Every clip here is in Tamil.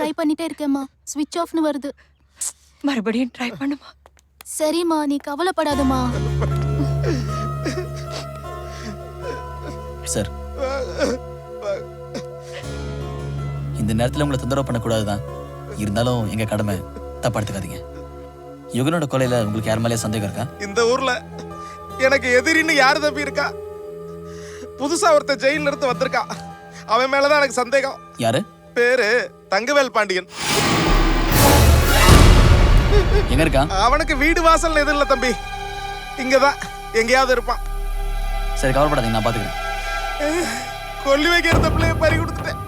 ட்ரை பண்ணிட்டே இருக்கேம்மா. ஸ்விட்ச் ஆஃப்னு வருது. மறுபடியும் ட்ரை பண்ணுமா. சரிம்மா, நீ கவலைப்படாதம்மா. சார், இந்த நேரத்தில் உங்களை தொந்தரவு பண்ணக்கூடாதுதான். இருந்தாலும் எங்க கடமை, தப்பா எடுத்துக்காதீங்க. யுகனோட கொலையில உங்களுக்கு யார் மேலே சந்தேகம் இருக்கா? இந்த ஊர்ல எனக்கு எதிரின்னு யாரு தம்பி இருக்கா? புதுசா ஒருத்தன் ஜெயில இருந்து வந்திருக்கா. அவன் மேலதான் எனக்கு சந்தேகம். யாரு? பேரு தங்கவேல் பாண்டியன். எங்க இருக்கா? அவனுக்கு வீடு வாசல் எதுவும் இல்ல தம்பி, இங்கதான் எங்கேயாவது இருப்பான். சரி, கவலைப்படாதீங்க, நான் பாத்துக்கிறேன். கொல்லி வைக்கிற பிள்ளைய பறி கொடுத்துட்டேன்.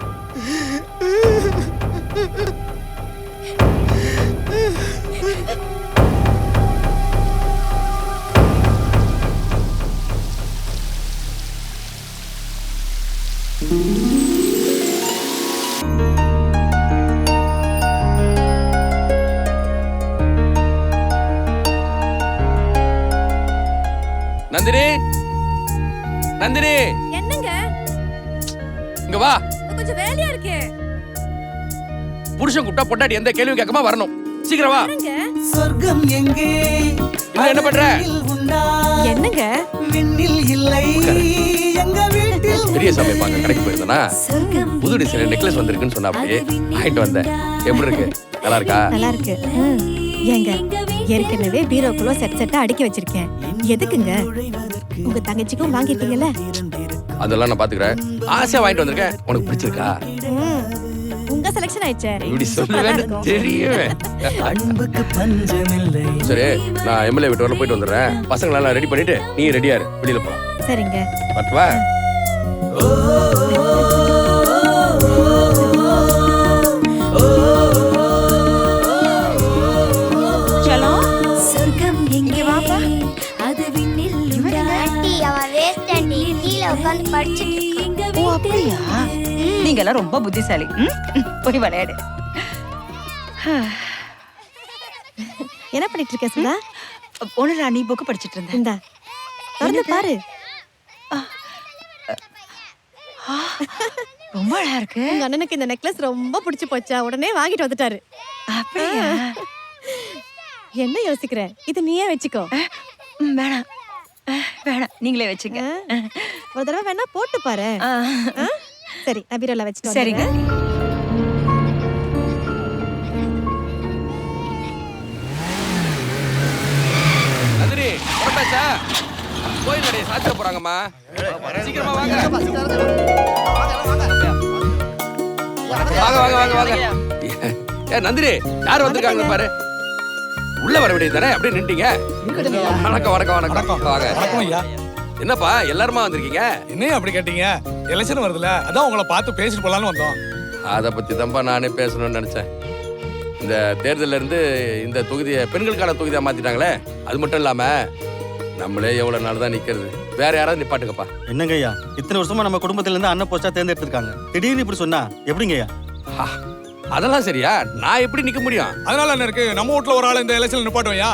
நந்தினி, நந்தினி, என்னங்க? இங்க வா. கொஞ்சம் வேலையா இருக்கே. புருஷன் கூப்பிட்டா பொண்டாட்டி எந்த கேள்வி கேட்காம வரணும். சீக்கிரம் வா. சொர்க்கம் எங்கே? என்ன பண்ற? என்னங்க? விண்ணில் இல்லை எங்க வீட்டில். பெரிய சமையல் பார்க்க கடைக்கு போயிருந்தனா புது டிசைன் நெக்லஸ் வந்திருக்குன்னு சொன்னா அப்படியே வாங்கிட்டு வந்தேன். எப்படி இருக்கு? நல்லா இருக்கா? நல்லா இருக்கு. ஏங்க, ஏற்கனவே பீரோக்குள்ள செட் செட்டா அடுக்கி வச்சிருக்கேன். எதுக்குங்க? உங்க தங்கச்சிக்கும் வாங்கிட்டீங்கல்ல? அதெல்லாம் நான் பாத்துக்கிறேன். ஆசையா வாங்கிட்டு வந்திருக்கேன். உனக்கு பிடிச்சிருக்கா? உங்க செலக்ஷன் ஆயிடுச்சே. இப்படி சொல்லுவேன்னு தெரியுமே. அன்புக்கு பஞ்சமில்லை. சரி, நான் எம்எல்ஏ வீட்டு வரல போயிட்டு வந்துடுறேன். பசங்களை எல்லாம் ரெடி பண்ணிட்டு நீ ரெடியா இரு, வெளியில போலாம். சரிங்க. பட்டுவா? சலோ, சொர்க்கம் எங்கே? வாப்பா. அது விண்ணில் ஆண்டி, அவன் வேஸ்ட் ஆண்டி, கீழே உட்கார்ந்து படிச்சிட்டு இருக்கான். ஓ, அப்படியா? நீங்க எல்லாம் ரொம்ப புத்திசாலி. போய் விளையாடு. என்ன பண்ணிட்டு இருக்க சுதா? ஒண்ணு ராணி புக் படிச்சிட்டு இருந்தேன். இந்தா திறந்து பாரு. ரொம்ப அழகா இருக்கு. உங்க அண்ணனுக்கு இந்த நெக்லஸ் ரொம்ப பிடிச்சு போச்சா, உடனே வாங்கிட்டு வந்துட்டாரு. அப்படியா? என்ன யோசிக்கிற? இது நீயே வச்சுக்கோ. வேணாம் வேணாம், நீங்களே வச்சுங்க. ஒரு தடவை வேணா போட்டு பாரு. சரி, நான் பீரோல வச்சுட்டு சரிங்க. நந்தினி, புறப்பட்டாச்சா? கோயில் கடையை சாத்திர போறாங்கம்மா. சீக்கிரமா வாங்க. வாங்க வாங்க வாங்க வாங்க. ஏ நந்தினி, யார் வந்திருக்காங்க பாரு. உள்ள வர வேண்டியது தானே, அப்படியே நின்ட்டீங்க. வணக்கம் வணக்கம் வணக்கம். வாங்க. வணக்கம் ஐயா. என்னப்பா எல்லாருமா வந்திருக்கீங்க? என்ன அப்படி கேட்டீங்க? எலெக்ஷன் வருதுல, அதான் உங்களை பார்த்து பேசிட்டு போலான்னு வந்தோம். அதை பத்தி தான்ப்பா நானே பேசணும்னு நினைச்சேன். இந்த தேர்தல்ல இருந்து இந்த தொகுதியை பெண்களுக்கான தொகுதியா மாத்திட்டாங்களே, அது மட்டும் இல்லாம நம்மளே எவ்வளவு நாள் தான் நிக்கிறது. வேற யாராவது நிப்பாட்டுங்கப்பா. என்னங்க ஐயா, இத்தனை வருஷமா நம்ம குடும்பத்துல இருந்து அண்ணன் போஸ்டா தேர்ந்தெடுத்திருக்காங்க. திடீர்னு இப்படி சொன்னா எப்படிங்க ஐயா? அதெல்லாம் சரியா, நான் எப்படி நிக்க முடியும்? அதனால என்ன இருக்கு, நம்ம வீட்டுல ஒரு ஆள் இந்த எலெக்ஷன்ல நிப்பாட்டுவையா?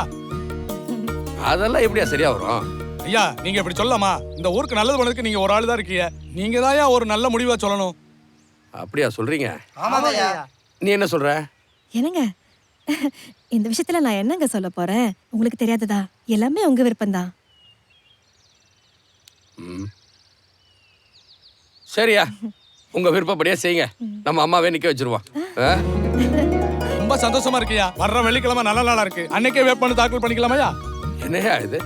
அதெல்லாம் எப்படியா சரியா வரும்? ஐயா, நீங்க இப்படி சொல்லலாமா? இந்த ஊருக்கு நல்லது பண்ணதுக்கு நீங்க ஒரு ஆள் தான் இருக்கீங்க. நீங்க தான் ஒரு நல்ல முடிவா சொல்லணும். அப்படியா சொல்றீங்க? நீ என்ன சொல்ற? என்னங்க, இந்த விஷயத்துல நான் என்னங்க சொல்ல போறேன்? உங்களுக்கு தெரியாததா? எல்லாமே உங்க விருப்பம்தான். சரியா, உங்க விருப்பப்படியே செய்யுங்க. நம்ம அம்மாவே நிக்க வச்சிருவோம். ரொம்ப சந்தோஷமா இருக்கியா. வர்ற வெள்ளிக்கிழமை நல்ல நாளா இருக்கு, அன்னைக்கே வேட்பாளர் தாக்கல் பண்ணிக்கலாமையா? என்னையா இது,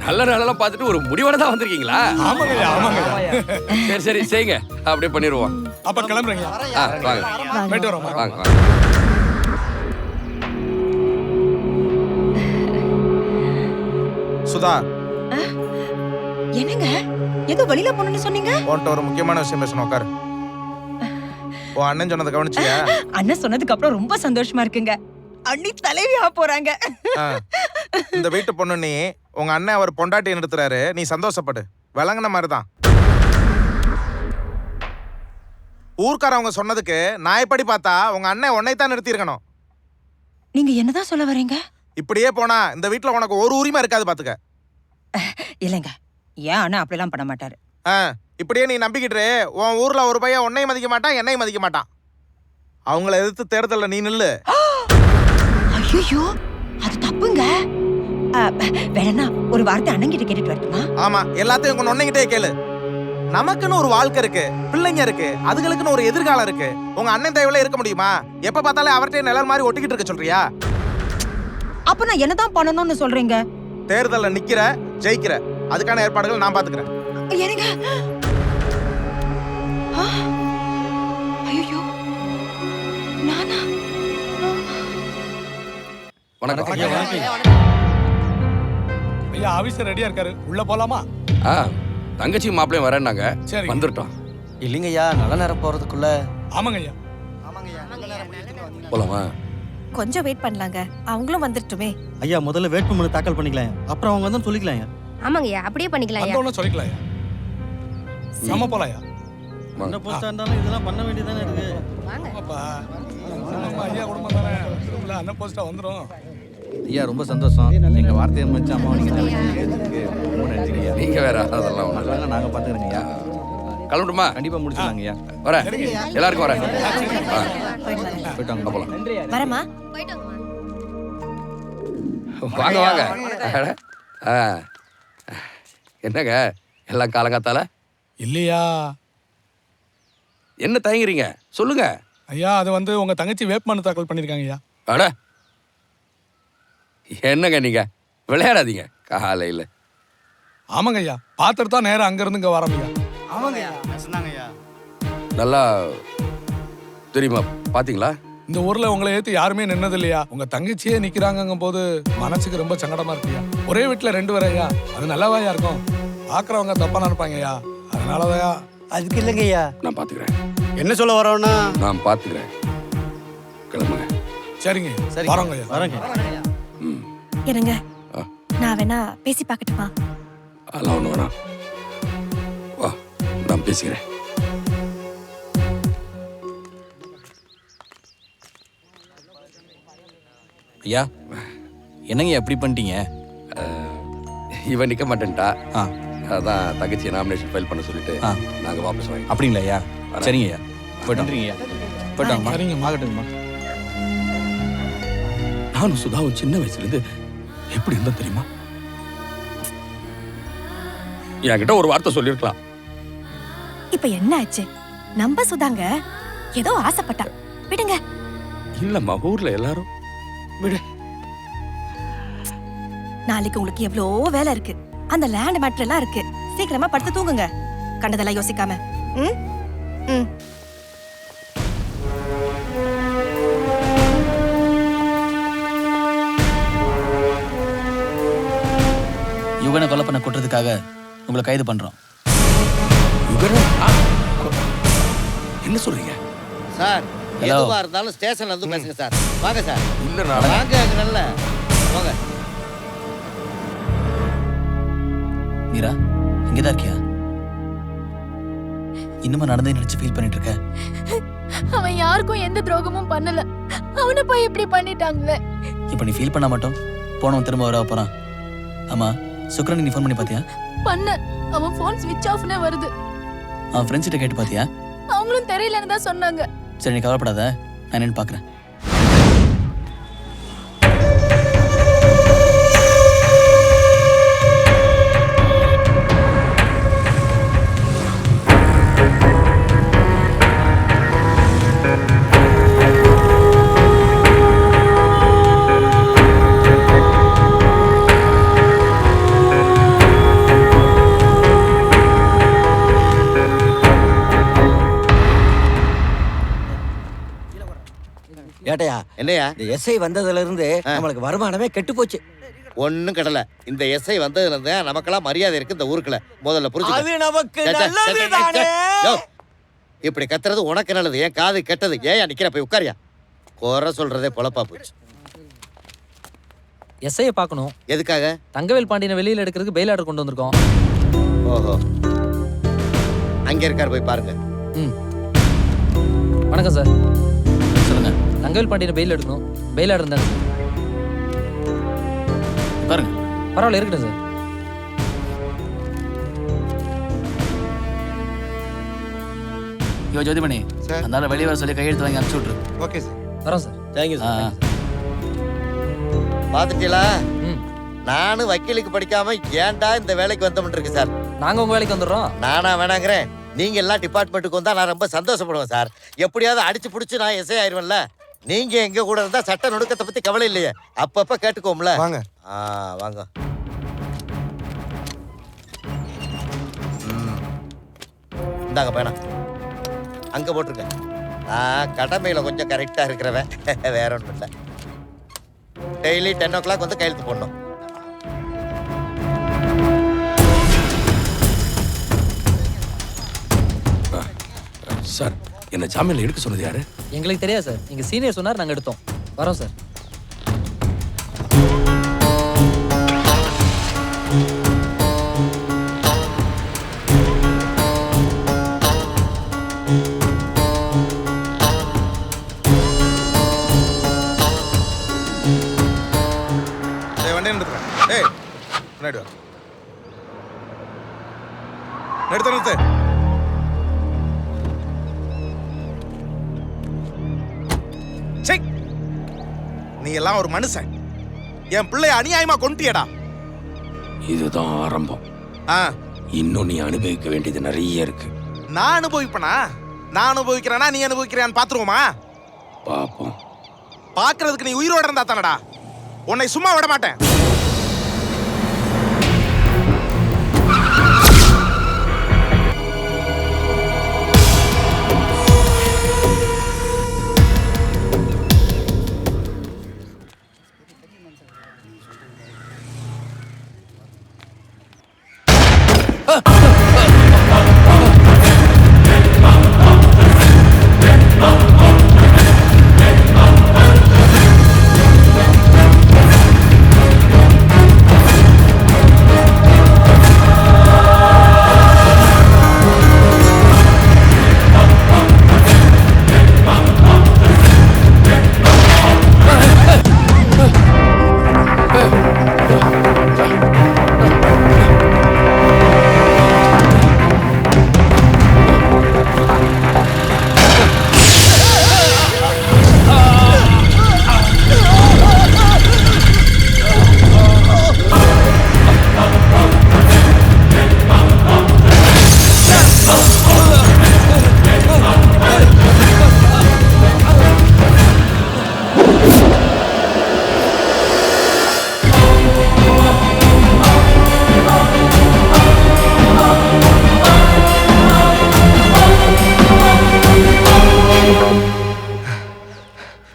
நல்ல நாளெல்லாம் பார்த்துட்டு ஒரு முடிவோட தான் வந்திருக்கீங்களா? ஆமாங்க ஆமாங்க. சரி சரி செய்யுங்க, அப்படியே பண்ணிடுவோம். அப்ப கிளம்புறீங்க? வாங்க போயிட்டு வரோம். வாங்க வாங்க. சுதா, என்னங்க, ஏதோ வெளியில போகணும்னு சொன்னீங்க? உன்கிட்ட ஒரு முக்கியமான விஷயம் பேசணும், உட்காரு. உன் அண்ணன் சொன்னதை கவனிச்சியா? அண்ணன் சொன்னதுக்கு அப்புறம் ரொம்ப சந்தோஷமா இருக்குங்க. அண்ணி தலைவியா போறாங்க. இந்த வீட்டு பொண்ணு நீ, உங்க அண்ணன் அவர் பொண்டாட்டி நிறுத்துறாரு, நீ சந்தோஷப்படு. விளங்குன மாதிரிதான். ஊர்க்காரவங்க சொன்னதுக்கு நான் எப்படி பார்த்தா உங்க அண்ணன் உன்னைத்தான் நிறுத்தி இருக்கணும். நீங்க என்னதான் சொல்ல வரீங்க? இப்படியே போனா இந்த வீட்டுல உனக்கு ஒரு உரிமை இருக்காது பாத்துக்க. இல்லைங்க, ஏன் அண்ணா அப்படிலாம் பண்ண மாட்டாரு. இப்படியே நீ நம்பிக்கிட்டு உன் ஊர்ல ஒரு பையன் உன்னையும் மதிக்க மாட்டான், என்னையும் மதிக்க மாட்டான். அவங்கள எதிர்த்து தேர்தல்ல நீ நில்லு. ஐயோ அது தப்புங்க. வேணா ஒரு வார்த்தை அண்ணங்கிட்ட கேட்டுட்டு வரட்டுமா? ஆமா, எல்லாத்தையும் உங்க நொண்ணைகிட்டே கேளு. நமக்குன்னு ஒரு வாழ்க்கை இருக்கு, பிள்ளைங்க இருக்கு, அதுகளுக்குன்னு ஒரு எதிர்காலம் இருக்கு. உங்க அண்ணன் தயவுல இருக்க முடியுமா? எப்ப பார்த்தாலே அவர்கிட்ட நிழல் மாதிரி ஒட்டிக்கிட்டு இருக்க சொல்றியா? அப்ப நான் என்னதான் பண்ணணும்னு சொல்றீங்க? தேர்தல்ல நிக்கிற, ஜெயிக்கிற, அதுக்கான ஏற்பாடுகள் நான் பாத்துக்கிறேன். ஏனுங்க? ஐயோ நானா? வணக்கம். ஐயா ஆபீசர் ரெடியா இருக்காரு, உள்ள போலாமா? ஆ, தங்கச்சி மாப்பிளையும் வரேன்னாங்க. சரி. வந்துட்டோம். இல்லைங்கய்யா, நல்ல நேரம் போறதுக்குள்ள. ஆமாங்க ஐயா. போலாமா? கொஞ்சம் வெயிட் பண்ணலாங்க, அவங்களும் வந்துட்டுமே. ஐயா முதல்ல வேட்புமனு தாக்கல் பண்ணிக்கலாம், அப்புறம் அவங்க வந்து சொல்லிக்கலாம். ஆமாங்கய்யா, அப்படியே பண்ணிக்கலாம். வந்தோன்னு சொல்லிக்கலாம் ஐயா. நம்ம போலாயா? என்ன போஸ்டா இருந்தாலும் இதெல்லாம் பண்ண வேண்டியதானே இருக்கு. ஆமாப்பா. நம்ம ஐயா குடும்பம் தானே, உள்ள அண்ணன் போஸ்டா வந்துரும். ஐயா ரொம்ப சந்தோஷம். எங்க வார்த்தையை மதிச்சு அம்மா நீங்க ரொம்ப நன்றி ஐயா. நீங்க வேற அதெல்லாம் ஒண்ணும் இல்ல. அதெல்லாம் நாங்க பாத்துக்கிறோங்க ஐயா. கிளம்பட்டுமா? கண்டிப்பா முடிச்சிடலாங்க ஐயா. வரேன், எல்லாருக்கும் வரேன். போயிட்டு வாங்க. போலாம். வரமா? வாங்க வாங்க. அட, ஆ. என்னங்க எல்லாம் காலங்காத்தால? இல்லையா என்ன தயங்குறீங்க, சொல்லுங்க. ஐயா, அது வந்து உங்க தங்கச்சி வேட்புமனு தாக்கல் பண்ணிருக்காங்க ஐயா. அட, என்னங்க நீங்க விளையாடாதீங்க காலையில. ஆமாங்க ஐயா, பார்த்துட்டு தான் நேரம் அங்க இருந்து இங்க வரோம் ஐயா. நல்லா தெரியுமா? பாத்தீங்களா? இந்த ஊர்ல உங்களை ஏத்து யாருமே நின்னது இல்லையா? உங்க தங்கச்சியே நிக்கிறாங்கங்கும் போது மனசுக்கு ரொம்ப சங்கடமா இருக்குயா. ஒரே வீட்டுல 2 பேர் ஐயா, அது நல்லாவாயா இருக்கும்? பாக்குறவங்க தப்பா நினைப்பாங்க ஐயா, அதனாலதையா. அதுக்கு இல்லைங்கய்யா, நான் பாத்துக்கிறேன். என்ன சொல்ல வரோன்னா நான் பாத்துக்கிறேன். கிளம்புங்க. சரிங்க, சரி வரோங்க ஐயா. வரேங்க. ம். இருங்க, ஆ. நான் வேணா பேசி பார்க்கட்டுமா? அதெல்லாம் ஒண்ணு வேணாம். வா, நான் பேசிக்கிறேன். ஐயா என்னங்க எப்படி பண்ணிட்டீங்க? இவன் நிக்க மாட்டேன்ட்டா. ஆ. அதான் தங்கச்சி நாமினேஷன் ஃபைல் பண்ண சொல்லிட்டு ஆ. நாங்க வாபஸ் வாங்கி. அப்படிங்களா ஐயா? சரிங்க ஐயா, போயிட்டு வந்துருங்க ஐயா. போயிட்டு வாங்கம்மா. சரிங்கம்மா. ஆகட்டுங்கம்மா. நானும் சுதாவும் சின்ன வயசுல இருந்து எப்படி இருந்தா தெரியுமா? என்கிட்ட ஒரு வார்த்தை சொல்லிருக்கலாம். இப்ப என்ன ஆச்சு? நம்ப சுதாங்க ஏதோ ஆசைப்பட்டா, விடுங்க. இல்லம்மா, ஊர்ல எல்லாரும் விடு. நாளைக்கு உங்களுக்கு எவ்வளோ வேலை இருக்கு, அந்த லேண்ட் மேட்டர் எல்லாம் இருக்கு. சீக்கிரமா படுத்து தூங்குங்க, கண்டதெல்லாம் யோசிக்காம. ம் ம். யுகனை கொலை பண்ண குற்றத்துக்காக உங்களை கைது பண்றோம். யுகனா? என்ன சொல்றீங்க சார்? Hello. எதுவா இருந்தாலும் ஸ்டேஷன்ல வந்து பேசுங்க சார். வாங்க சார். இல்ல நான் வாங்க, அங்க நல்ல வாங்க. மீரா, இங்கதான் இருக்கியா? இன்னுமா நடந்தே நினைச்சு ஃபீல் பண்ணிட்டு இருக்க? அவன் யாருக்கும் எந்த துரோகமும் பண்ணல, அவனை போய் இப்படி பண்ணிட்டாங்களே. இப்ப நீ ஃபீல் பண்ண மாட்டோம், போனவன் திரும்ப வர போறான். ஆமா, சுக்ரன் நீ ஃபோன் பண்ணி பாத்தியா? பண்ண, அவன் போன் ஸ்விட்ச் ஆஃப்னே வருது. அவன் ஃப்ரெண்ட்ஸ் கிட்ட கேட்டு பாத்தியா? அவங்களும் தெரியலன்னு தான் சொன்னாங்க. சரி, நீ கவலைப்படாத, நான் என்னன்னு பாக்குறேன். ஏட்டையா, என்னையா இந்த எஸ்ஐ வந்ததுல இருந்து நம்மளுக்கு வருமானமே கெட்டு போச்சு. ஒண்ணும் கடல. இந்த எஸ்ஐ வந்ததுல இருந்து நமக்கெல்லாம் மரியாதை இருக்கு இந்த ஊருக்குள்ள. முதல்ல புரிஞ்சுக்க. அது நமக்கு நல்லதுதானே. யோ, இப்படி கத்துறது உனக்கு நல்லது, என் காது கெட்டது. ஏயா நிக்கிற? போய் உட்காரியா. குறை சொல்றதே பொழப்பா போச்சு. எஸ்ஐயை பார்க்கணும். எதுக்காக? தங்கவேல் பாண்டியனை வெளியில எடுக்கிறதுக்கு பெயில் ஆர்டர் கொண்டு வந்திருக்கோம். ஓஹோ, அங்க இருக்காரு, போய் பாருங்க. ம். வணக்கம் சார். சொல்லுங்க. தங்கவேல் பாண்டியனை பெயில் எடுக்கணும். பெயில் ஆர்டர் இருந்தாங்க பாருங்க. பரவாயில்ல, இருக்கட்டும் சார். யோ ஜோதிமணி, அதனால வெளியே வர சொல்லி கையெழுத்து வாங்கி அனுப்பிச்சு விட்ரு. Okay sir. வரோம் சார். தேங்க்யூ ஆ சார். பாத்துட்டீங்களா? ம். நானும் வக்கீலுக்கு படிக்காம ஏன்டா இந்த வேலைக்கு வந்தோம்னு இருக்கு சார். நாங்க உங்க வேலைக்கு வந்துடுறோம். நானா வேணாங்கிறேன். நீங்க எல்லாம் டிபார்ட்மெண்ட்டுக்கு வந்தா நான் ரொம்ப சந்தோஷப்படுவேன் சார். எப்படியாவது அடிச்சு புடிச்சு நான் எஸ்ஐ ஆயிருவேன்ல. நீங்க எங்க கூட இருந்தா சட்ட நுணுக்கத்தை பத்தி கவலை இல்லையே. அப்பப்ப கேட்டுக்கோம்ல. வாங்க. வாங்க. இந்தாங்க பேனா. அங்க போட்டிருக்க. நான் கடமையில கொஞ்சம் கரெக்டா இருக்கிறவன். வேற ஒன்றும் இல்லை. டெய்லி 10 o'clock வந்து கையெழுத்து போடணும். சார் என்ன ஜாமீன்ல எடுக்க சொன்னது யாரு? எங்களுக்கு தெரியாது சார். எங்க சீனியர் சொன்னார், நாங்க எடுத்தோம். வரோம் சார். வண்டி நிறுத்துறேன். ஏய் முன்னாடி வா. நிறுத்து. நீ எல்லாம் ஒரு மனுஷன். என் பிள்ளைய அநியாயமா கொன்ட்டியடா. இதுதான் ஆரம்பம். இன்னும் நீ அனுபவிக்க வேண்டியது நிறைய இருக்கு. நான் அனுபவிப்பனா? நான் அனுபவிக்கிறேனா நீ அனுபவிக்கிறியான்னு பாத்துருவோமா? பாப்போம். பாக்குறதுக்கு நீ உயிரோட இருந்தா தானடா. உன்னை சும்மா விட மாட்டேன்.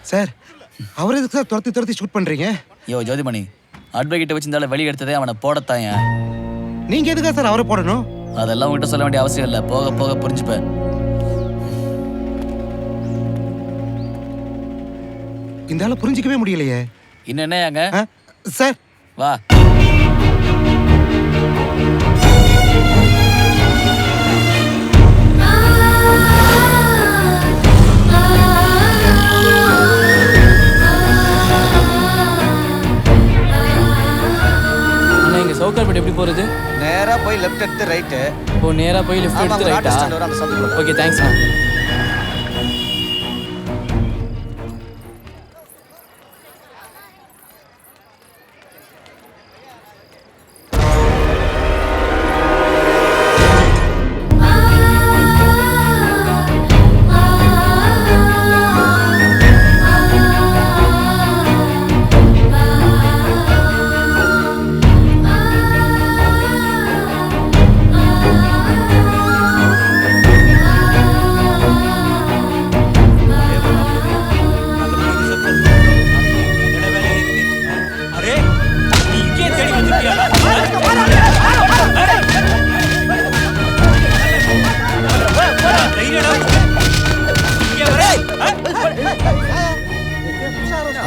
சார் அவர் எதுக்கு சார் துரத்தி ஷூட் பண்றீங்க? யோ ஜோதிமணி, அட்வொகேட்டை வச்சிருந்தாலும் வெளியே எடுத்ததே அவனை போடத்தாங்க. நீங்க எதுக்கா சார் அவரை போடணும்? அதெல்லாம் உங்ககிட்ட சொல்ல வேண்டிய அவசியம் இல்லை. போக போக புரிஞ்சுப்பேன். இந்த ஆளை புரிஞ்சிக்கவே முடியலையே. இன்னும் என்னங்க சார்? வா. சவுக்கார்பேட்டை எப்படி போறது? நேரா போய் லெஃப்ட் எடுத்து ரைட். ஓ, நேரா போய் லெஃப்ட் எடுத்து ரைட்டா? Okay, thanks.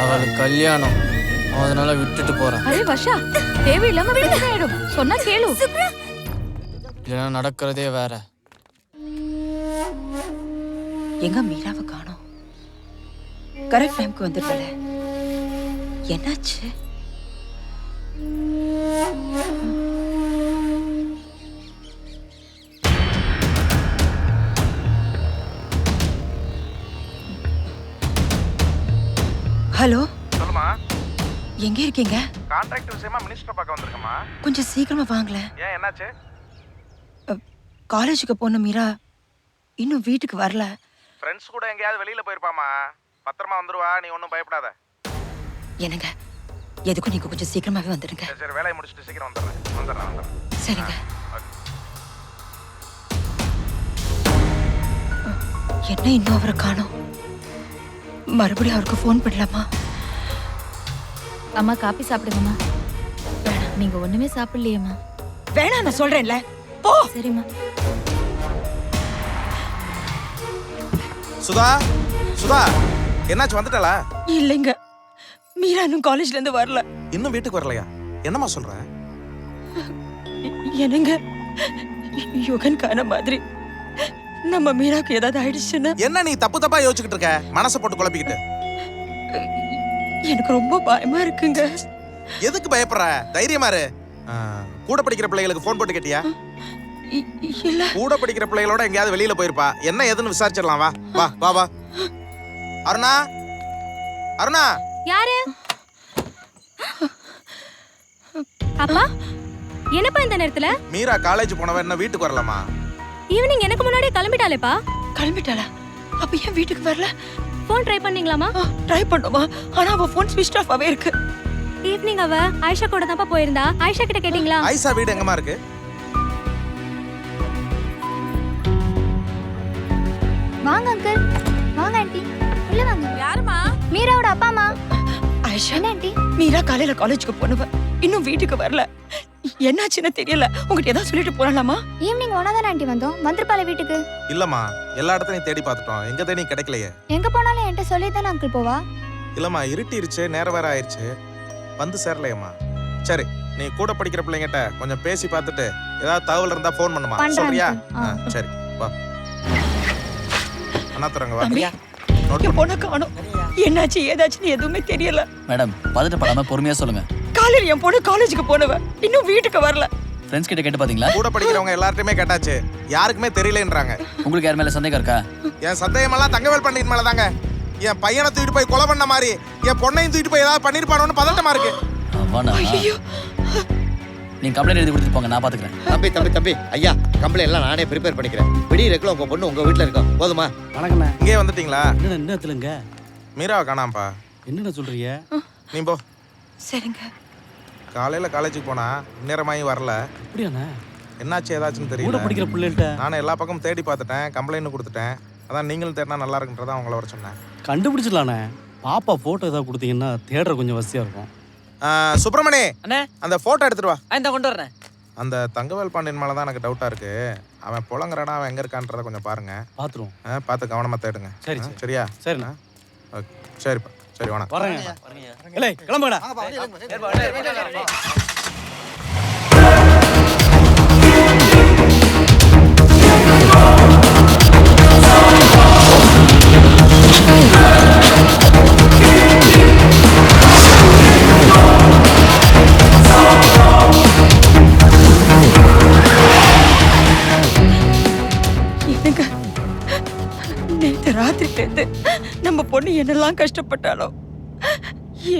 அவளுக்கு கல்யாணம், அதனால விட்டுட்டு போறேன். அரே வர்ஷா, தேவையில்லாம விடுங்க. சொன்னா கேளு. இல்லைன்னா நடக்கிறதே வேற. எங்க மீராவை காணோம்? கரெக்ட் டைம்க்கு வந்துட்டல. என்னாச்சு? ஹலோ, சொல்லுமா. எங்க இருக்கீங்க? கான்ட்ராக்ட் விஷயமா மினிஸ்டர் பார்க்க வந்திருக்கமா. கொஞ்சம் சீக்கிரமா வாங்களேன். ஏன் என்னாச்சு? காலேஜுக்கு போன மீரா இன்னும் வீட்டுக்கு வரல. ஃப்ரெண்ட்ஸ் கூட எங்கேயாவது வெளியில போயிருப்பாமா. பத்திரமா வந்துருவா, நீ ஒன்றும் பயப்படாத. என்னங்க, எதுக்கும் நீங்க கொஞ்சம் சீக்கிரமாவே வந்துடுங்க. சரி, வேலையை முடிச்சுட்டு சீக்கிரம் வந்துடுறேன். சரிங்க. என்ன இன்னும் அவரை காணோம்? மறுபடியும் அவருக்கு ஃபோன் பண்ணலாமா? அம்மா காப்பி சாப்பிடுங்கம்மா. வேணாம், நீங்க ஒண்ணுமே சாப்பிடலையேம்மா. வேணாம், நான் சொல்றேன்ல. போ. சரிம்மா. சுதா, சுதா, என்னாச்சு, வந்துட்டாளா? இல்லைங்க, மீரா இன்னும் காலேஜ்ல இருந்து வரல. இன்னும் வீட்டுக்கு வரலையா? என்னம்மா சொல்ற? என்னங்க, யுகன் காண மாதிரி நம்ம மீராக்கு ஏதாவது ஆயிடுச்சுன்னா? என்ன நீ தப்பு தப்பா யோசிச்சுக்கிட்டு இருக்க? மனசை போட்டு குழப்பிக்கிட்டு. எனக்கு ரொம்ப பயமா இருக்குங்க. எதுக்கு பயப்படுற? தைரியமா இரு. கூட படிக்கிற பிள்ளைகளுக்கு ஃபோன் போட்டு கேட்டியா? இல்ல. கூட படிக்கிற பிள்ளைகளோட எங்கேயாவது வெளியில போயிருப்பா. என்ன ஏதுன்னு விசாரிச்சிடலாம். வா வா வா வா. அருணா, அருணா. யாரு? அப்பா, என்னப்பா இந்த நேரத்துல? மீரா காலேஜ் போனவ என்ன வீட்டுக்கு வரலாமா? ஈவினிங் எனக்கு முன்னாடியே கிளம்பிட்டாளேப்பா. கிளம்பிட்டாளா? அப்ப ஏன் வீட்டுக்கு வரல? Phone try பண்ணீங்களாமா? ட்ரை பண்ணோமா, ஆனா அவ ஃபோன் ஸ்விட்ச் ஆஃப் ஆவே இருக்கு. ஈவினிங் அவ ஆயிஷா கூட தான் போயிருந்தா. ஆயிஷா கிட்ட கேட்டிங்களா? ஆயிஷா வீடு எங்கமா இருக்கு? வாங்க அங்கிள், வாங்க ஆண்டி, உள்ள வாங்க. யாருமா? மீராவோட அப்பா அம்மா. ஆயிஷா, என்ன ஆண்டி? மீரா காலையில காலேஜுக்கு போனவ இன்னும் வீட்டுக்கு வரல. என்னாச்சுன்னு தெரியல. உங்ககிட்ட ஏதாவது சொல்லிட்டு போறாளாமா? ஈவினிங் ஒன்னாதான் ஆண்டி வந்தோம். வந்திருப்பாள வீட்டுக்கு. இல்லம்மா, எல்லா இடத்துலயும் தேடி பார்த்துட்டோம். எங்க தேடி கிடைக்கலையே. எங்க போனாலும் என்கிட்ட சொல்லி தானே அங்கிள் போவா. இல்லம்மா, இருட்டிருச்சு, நேரம் வேற ஆயிடுச்சு, வந்து சேரலையம்மா. சரி, நீ கூட படிக்கிற பிள்ளைங்கிட்ட கொஞ்சம் பேசி பார்த்துட்டு ஏதாவது தகவல் இருந்தா ஃபோன் பண்ணுமா, சொல்றியா? சரி, வா. அண்ணா தரங்க, வா. என் பொண்ணை காணோம். என்னாச்சு ஏதாச்சுன்னு எதுவுமே தெரியல. மேடம், பதட்டப்படாம பொறுமையா சொல்லுங்க. காலையில என் பொண்ணு காலேஜுக்கு போனவ இன்னும் வீட்டுக்கு வரல. ஃப்ரெண்ட்ஸ் கிட்ட கேட்டு பாத்தீங்களா? கூட படிக்கிறவங்க எல்லார்ட்டையுமே கேட்டாச்சு, யாருக்குமே தெரியலன்றாங்க. உங்களுக்கு யார் மேல சந்தேகம் இருக்கா? என் சந்தேகமெல்லாம் தங்கவேல் பண்டிட் மேல தாங்க. என் பையனை தூக்கிட்டு போய் கொலை பண்ண மாதிரி என் பொண்ணையும் தூக்கிட்டு போய் ஏதாவது பண்ணிருப்பானோன்னு பதட்டமா இருக்கு. நீங்க கம்ப்ளைண்ட் எழுதி கொடுத்துட்டு போங்க, நான் பாத்துக்கிறேன். தம்பி ஐயா, கம்ப்ளைண்ட் எல்லாம் நானே ப்ரிப்பேர் பண்ணிக்கிறேன். விடியறதுக்குள்ள உங்க பொண்ணு உங்க வீட்டுல இருக்கோம், போதுமா? வணக்கண்ணே. இங்கே வந்துட்டீங்களா? என்ன நேரத்துலங்க? மீராவை காணாம்பா. என்னென்ன சொல்றீங்க? நீ போ. சரிங்க. காலையில காலேஜுக்கு போனா நேரமாயி வரல. அப்படியாண்ணே? என்னாச்சு ஏதாச்சுன்னு தெரியல. கூட படிக்கிற பிள்ளைகிட்ட நானும் எல்லா பக்கமும் தேடி பார்த்துட்டேன், கம்ப்ளைண்ட் கொடுத்துட்டேன். அதான் நீங்களும் தேடினா நல்லா இருக்குன்றதா அவங்கள வர சொன்னேன். கண்டுபிடிச்சிடலாண்ணே. பாப்பா போட்டோ ஏதாவது கொடுத்தீங்கன்னா தேடுற கொஞ்சம் வசதியா இருக்கும். சுப்பிரமணி, அந்த போட்டோ எடுத்துட்டு வா. இந்த கொண்டு வரேன். அந்த தங்கவேல் பாண்டியன் மேல தான் எனக்கு டவுட்டா இருக்கு. அவன் புலங்கறடா, அவன் எங்க இருக்கான்றத கொஞ்சம் பாருங்க. பாத்துருவோம். பார்த்து கவனமா தேடுங்க. சரி, சரியா? சரிண்ணா. ஓகே, சரிப்பா. சரி, வணக்கம். வரேங்க. இல்லை, கிளம்புங்கடா. நேத்து ராத்திரிலேருந்து நம்ம பொண்ணு என்னெல்லாம் கஷ்டப்பட்டாலோ,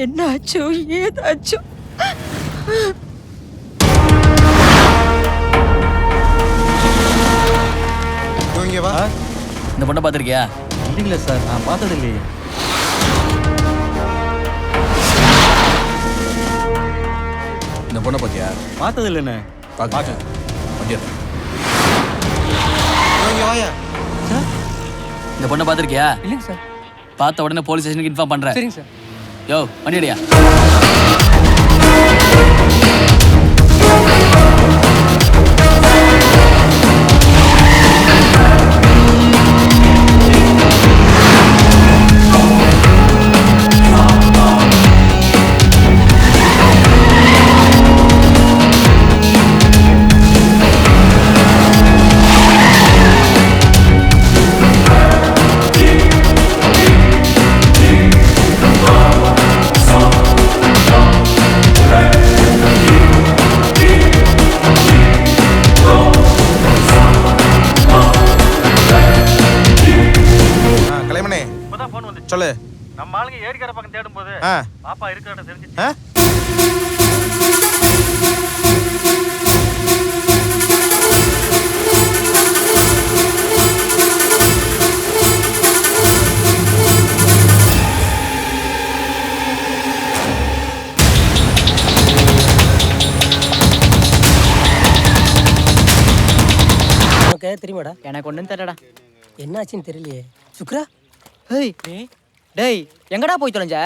என்ன ஆச்சோ ஏதாச்சோ. இந்த பொண்ணை பாத்திருக்கியா? இல்லைங்களா சார், நான் பார்த்தது இல்லையே. இந்த பொண்ணை பாத்தியா? பார்த்தது இல்லைண்ணே. பார்க்க இந்த பொண்ணை பாத்திருக்கியா? இல்லைங்க சார். பார்த்த உடனே போலீஸ் ஸ்டேஷனுக்கு இன்ஃபார்ம் பண்றேன். சரிங்க சார். யோ, வண்டியடியா. பாப்பா இருக்கிறத தெரிஞ்சு தெரியுமாடா? எனக்கு ஒண்ணும் தெரியலடா. என்னாச்சுன்னு தெரியலையே. சுக்ரா, ஹேய் டேய், எங்கடா போய் தொலைஞ்ச?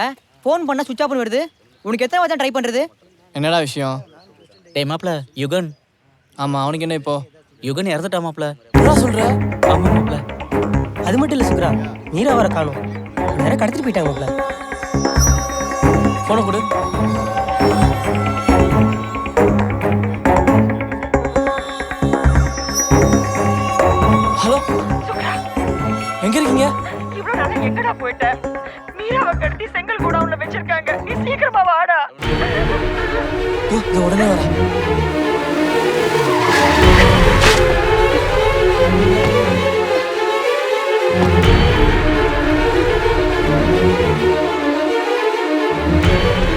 ஃபோன் பண்ணா சுவிட்ச் ஆஃப் வருது. உனக்கு எத்தனை வாட்டி ட்ரை பண்றது? என்னடா விஷயம்? டேய் மாப்ள, யுகன். ஆமா, அவனுக்கு என்ன இப்போ? யுகன் இறந்துட்டா மாப்ள. என்ன சொல்ற? ஆமா மாப்ள. அது மட்டும் இல்ல சுக்ரா, மீரா வர காணோம். நேரா கடத்திட்டு போயிட்டாங்க மாப்ள. போன கொடு. ஹலோ, எங்க இருக்கீங்க? இவ்வளவு நாள் எங்கடா போயிட்ட? மீராவை கடத்தி செங்கல் குடவுன்ல வச்சிருக்காங்க. நீ சீக்கிரமா வாடா. உடனே வர.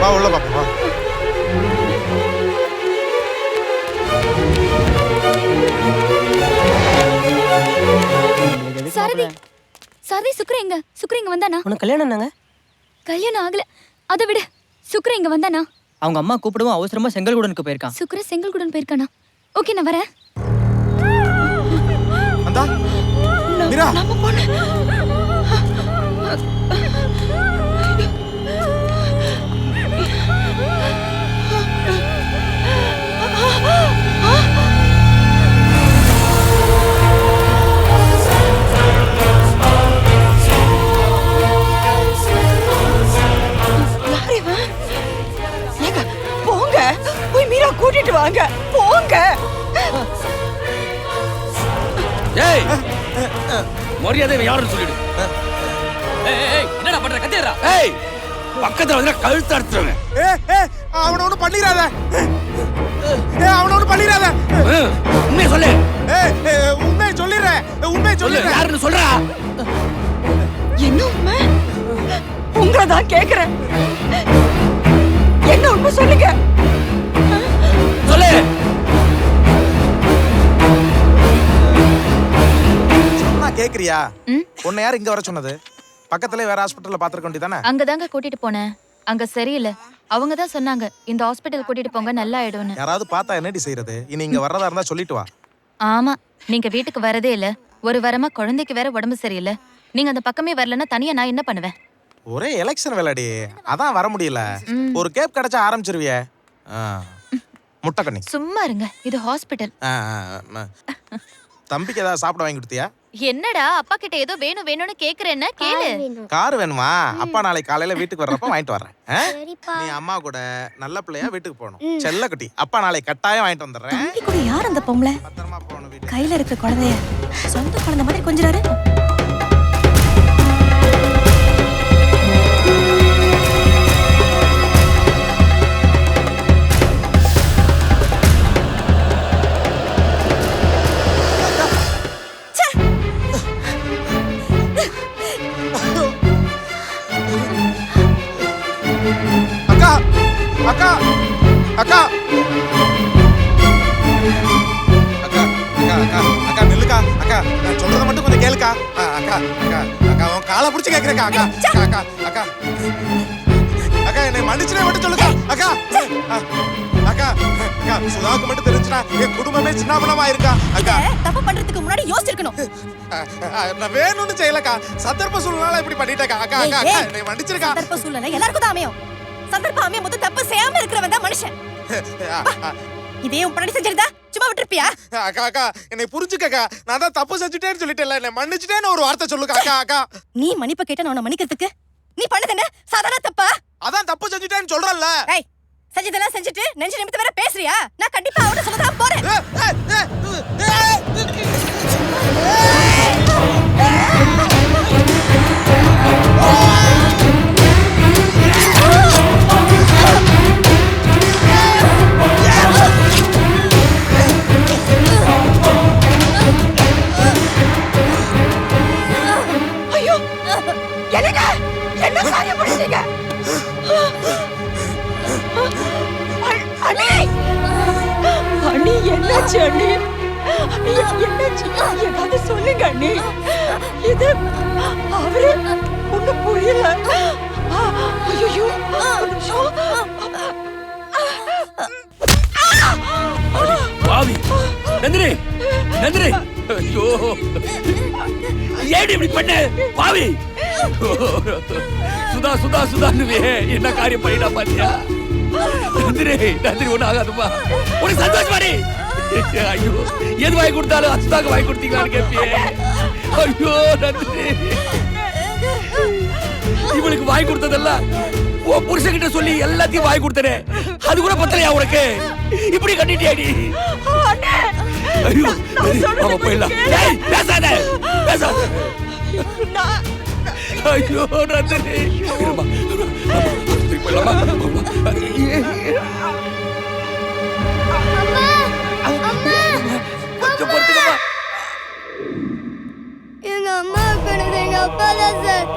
வா உள்ள பாப்பா வா. சாரதி சாரதி, சுக்ரா இங்க வந்தானா? உனக்கு கல்யாணம் என்னங்க? கல்யாணம் ஆகல. அதை விட சுக்ரா இங்க வந்தானா? அவங்க அம்மா கூப்பிடவும் அவசரமா செங்கல்குடனுக்கு போயிருக்கான். சுக்ரா செங்கல்குடன் போயிருக்கானா? ஓகே, நான் வரேன். அந்தா மீரா, நம்ம பொண்ணு. போங்க, போய் மீரா கூட்டிட்டு வாங்க. போங்க. ஏய், மரியாதை யாருன்னு சொல்லிடு. என்னடா பண்ற? கத்தியறா. ஏய், பக்கத்துல வந்து கழுத்து அறுத்துறேன். அவனை ஒண்ணு பண்ணிராத. அவனை ஒண்ணு பண்ணிராத. உண்மையை சொல்லு. உண்மையை சொல்லிடுறேன். உண்மையை சொல்லு, சொல்லிடுறேன். யாருன்னு சொல்றா? என்ன உண்மை? உங்களை தான் கேக்குறேன். என்ன உண்மை சொல்லுங்க. சொல்லு. சொன்னா கேக்குறியா? உன்னை யார் இங்க வர சொன்னது? பக்கத்துல வேற ஹாஸ்பிடல்ல பாத்துக்க வேண்டியதானே? அங்கதாங்க கூட்டிட்டு போனேன். அங்க சரியில்லை. அவங்க தான் சொன்னாங்க இந்த ஹாஸ்பிட்டல் கூட்டிட்டு போங்க, நல்லா ஆயிடும்னு. யாராவது பார்த்தா என்னடி செய்யறது? இனி இங்க வர்றதா இருந்தா சொல்லிட்டு வா. ஆமா, நீங்க வீட்டுக்கு வரதே இல்ல. ஒரு வாரமா குழந்தைக்கு வேற உடம்பு சரியில்லை. நீங்க அந்த பக்கமே வரலன்னா தனியா நான் என்ன பண்ணுவேன்? ஒரே எலெக்ஷன் வேலைடி, அதான் வர முடியல. ஒரு கேப் கிடைச்சா ஆரம்பிச்சிருவியே. முட்டைக்கண்ணி சும்மா இருங்க, இது ஹாஸ்பிட்டல். தம்பிக்கு ஏதாவது சாப்பிட வாங்கி கொடுத்தியா? என்னடா அப்பா கிட்ட ஏதோ வேணும் வேணும்னு கேக்குறேன்னா கேளு. கார் வேணுமா? அப்பா நாளைக்கு காலையில வீட்டுக்கு வர்றப்ப வாங்கிட்டு வர்றேன். நீ அம்மா கூட நல்ல பிள்ளையா வீட்டுக்கு போகணும். செல்ல குட்டி, அப்பா நாளைக்கு கட்டாயம் வாங்கிட்டு வந்துடுறேன். தம்பி கூட யார் அந்த பொம்பளை? பத்திரமா போகணும் வீட்டுக்கு. கையில இருக்க குழந்தைய சொந்த குழந்தை மாதிரி கொஞ்சிறாரு. அக்கா அக்கா அக்கா அக்கா அக்கா அக்கா நில்லுக்கா. அக்கா நான் சொல்றத மட்டும் கொஞ்சம் கேளுக்கா. அக்கா அக்கா அக்கா உன் காலை பிடிச்சி கேட்கிறேக்கா. அக்கா அக்கா அக்கா அக்கா என்னை மன்னிச்சுனே மட்டும் சொல்லுக்கா. அக்கா அக்கா அக்கா சுதாவுக்கு மட்டும் தெரிஞ்சுனா என் குடும்பமே சின்னாபனமா இருக்கா. அக்கா தப்பு பண்றதுக்கு முன்னாடி யோசிச்சிருக்கணும். நான் வேணும்னு செய்யலக்கா, சந்தர்ப்ப சூழ்நிலை இப்படி பண்ணிட்டேக்கா. அக்கா அக்கா அக்கா என்னை மன்னிச்சிருக்கா. சந்தர்ப்ப சூழ்நிலை எல்லாருக்கும் தான் அமையும். சந்தர்ப்பம் அமையும் போது தப்பு செய்யாம இருக்கிறவன் தான் மனுஷன். இதே உன் பண்ணி செஞ்சிருந்தா சும்மா விட்டுருப்பியா? அக்கா அக்கா என்னை புரிஞ்சுக்கக்கா. நான் தான் தப்பு செஞ்சுட்டேன்னு சொல்லிட்டேன்ல, என்னை மன்னிச்சுட்டேன்னு ஒரு வார்த்தை சொல்லுக்கா. அக்கா அக்கா நீ மன்னிப்பு கேட்ட நான் மன்னிக்கிறதுக்கு நீ பண்ணது என்ன சாதாரண தப்பா? அதான் தப்பு செஞ்சுட்டேன்னு சொல்றேன்ல. ஏய், செஞ்சதெல்லாம் செஞ்சுட்டு நெஞ்சு நிமித்து வேற பேசுறியா? நான் கண்டிப்பா அவன சொல்லதான் போறேன். ஐயோ, என்னங்க என்ன காரியம் பண்ணிட்டீங்க? என்னாச்சு அண்ணி? என்னாச்சு? ஏதாவது சொல்லுங்க அண்ணி. இது அவரு ஒண்ணும் புரியல. ஐயோ பாவி நந்தினி நந்தினி ஐயோ ஏடி இப்படி பண்ண பாவி சுதா சுதா சுதான்னு என்ன காரியம் பண்ணிட்டா பாத்தியா நந்தினி நந்தினி ஒண்ணு ஆகாதுமா உனக்கு சந்தோஷமாடி ஐயோ எது வாங்கி கொடுத்தாலும் அசுதாக்கு வாங்கி கொடுத்தீங்களான்னு கேப்பியே ஐயோ நந்தினி இவளுக்கு வாங்கி கொடுத்ததெல்லாம் உன் புருஷன்கிட்ட சொல்லி எல்லாத்தையும் வாங்கி கொடுத்தனே அது கூட பத்தலையா உனக்கு இப்படி கட்டிட்டியாடி ஐயோ அவ போயிடலாம் பேசாத பேசாத ஐயோ நந்தினி போயிடலாமா கொஞ்சம் பொறுத்துக்கமா எங்க அம்மா கிடையாது எங்க அப்பா தான் சார்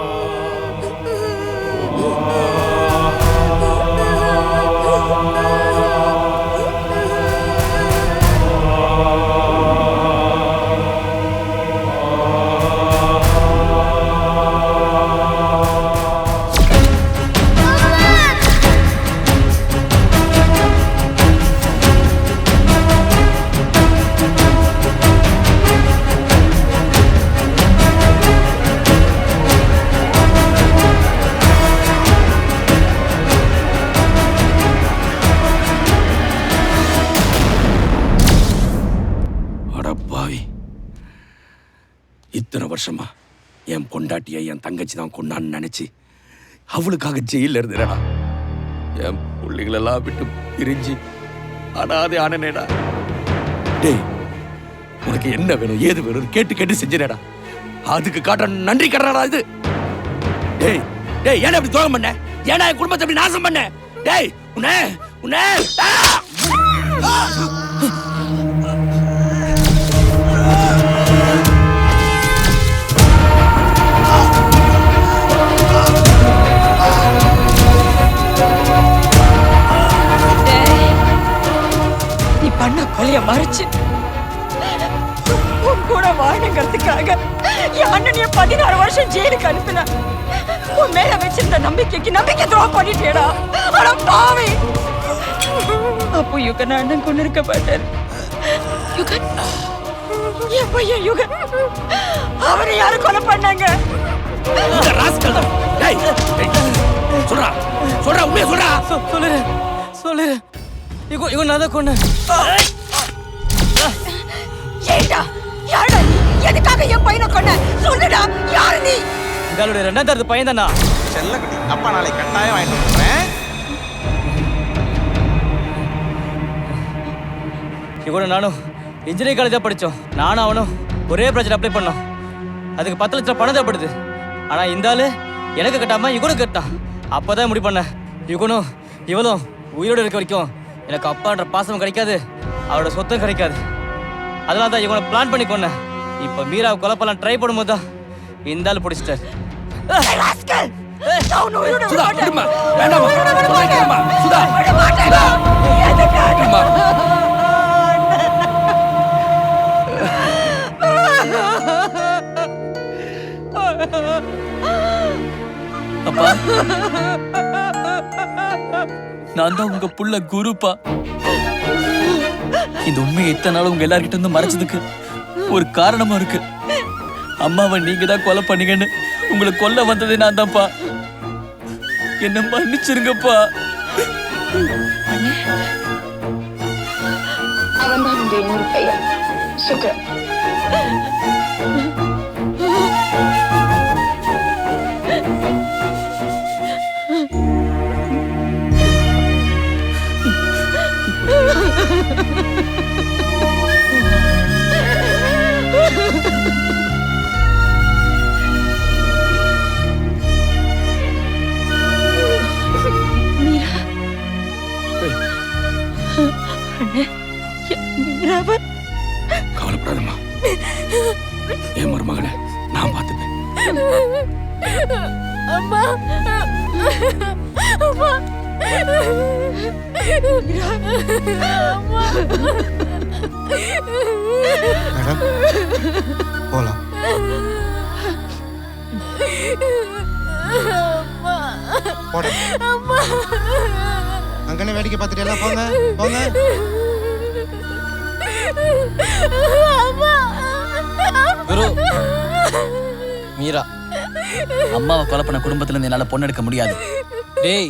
இத்தனை வருஷமா என் பொண்டாட்டியை என் தங்கச்சி தான் கொண்டான்னு நினைச்சு அவளுக்காக ஜெயில இருந்தேடா என் பிள்ளைகளெல்லாம் விட்டு பிரிஞ்சு அனாதே ஆனேடா டேய் உனக்கு என்ன வேணும் ஏது வேணும் கேட்டு கேட்டு செஞ்சேடா அதுக்கு காட்ட நன்றி கடறடா இது டேய் டேய் ஏன்னா இப்படி துரோகம் பண்ண ஏன்னா என் குடும்பத்தை இப்படி நாசம் பண்ண டேய் உன்னை உன்னை பண்ண கொலைய மறைச்சு உன் கூட வாழணுங்கிறதுக்காக என் அண்ணனைய 16 வருஷம் ஜெயிலுக்கு அனுப்பின உன் மேல வச்சிருந்த நம்பிக்கைக்கு நம்பிக்கை துரோகம் பண்ணிட்டேடா ஆனா பாவி அப்போ யுகன் அண்ணன் கொண்டு இருக்க மாட்டாரு யுகன் என் பையன் யுகன் அவரை யாரு கொலை பண்ணாங்க சொல்றா சொல்றா உண்மையா சொல்றா சொல்லுறேன் சொல்லுறேன் இவ நான் தான் கொன்னேன் ஏண்டா யாரடா நீ எதுக்காக என் பையனை கொன்ன சொல்லுடா யாரு நீ இதோட ரெண்டாவது பையன் தானா செல்லக்குட்டி அப்பா நாளைக்கு கட்டாயம் வாங்கிட்டு வந்துடுறேன் இவட நானும் இன்ஜினியரிங் காலேஜ் தான் படித்தோம் நானும் அவனும் ஒரே ப்ராஜெக்ட் அப்ளை பண்ணோம் அதுக்கு 10 லட்சம் பணம் தேவைப்படுது ஆனா இந்த ஆளு எனக்கு கட்டாம இவனும் கட்டான் அப்பதான் முடிவு பண்ணேன் இவனும் இவளும் உயிரோடு இருக்க வரைக்கும் எனக்கு அப்பான்ற பாசமும் கிடைக்காது அவரோட சொத்தம் கிடைக்காது அதனால தான் இவனை பிளான் பண்ணி கொன்னேன் இப்போ மீராவை கொலை பண்ணலாம் ட்ரை பண்ணும்போது தான் இந்த ஆள் பிடிச்சிட்டார் அப்பா நான் தான் உங்க புள்ள குருப்பா இந்த உண்மையை இத்தனை நாள் உங்க எல்லார்கிட்ட இருந்து மறைச்சதுக்கு ஒரு காரணமா இருக்கு அம்மாவை நீங்க தான் கொலை பண்ணீங்கன்னு உங்களை கொல்ல வந்ததே நான் தான்ப்பா என்ன மன்னிச்சிருங்கப்பா அவன் தான் இந்த இன்னொரு பையன் சுகர் கவலைப்படாதம்மா என் மருமகனை நான் பார்த்துப்பேன் அம்மா அம்மா அம்மா மேடம் போலாம். போட அங்கனே வேடிக்கை பார்த்துட்டு எல்லாம் போங்க போங்க. குரு மீரா அம்மாவை கொலை பண்ண குடும்பத்துல இருந்து என்னால பொண்ணு எடுக்க முடியாது. டேய்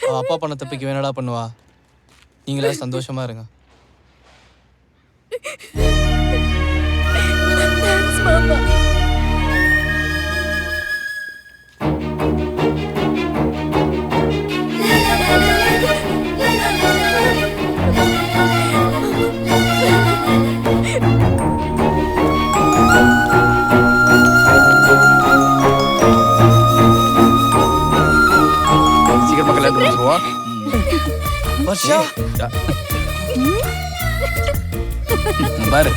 அவ அப்பா பண்ண தப்பிக்கு வேணடா பண்ணுவா. நீங்களே சந்தோஷமா இருங்க. சீக்கிரம் பக்கத்துல இருந்து வந்துருவோம். வர்ஷா பாரு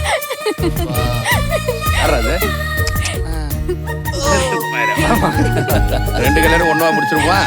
யாராது? ரெண்டு கல்யாணம் ஒண்ணா முடிச்சிருப்பா.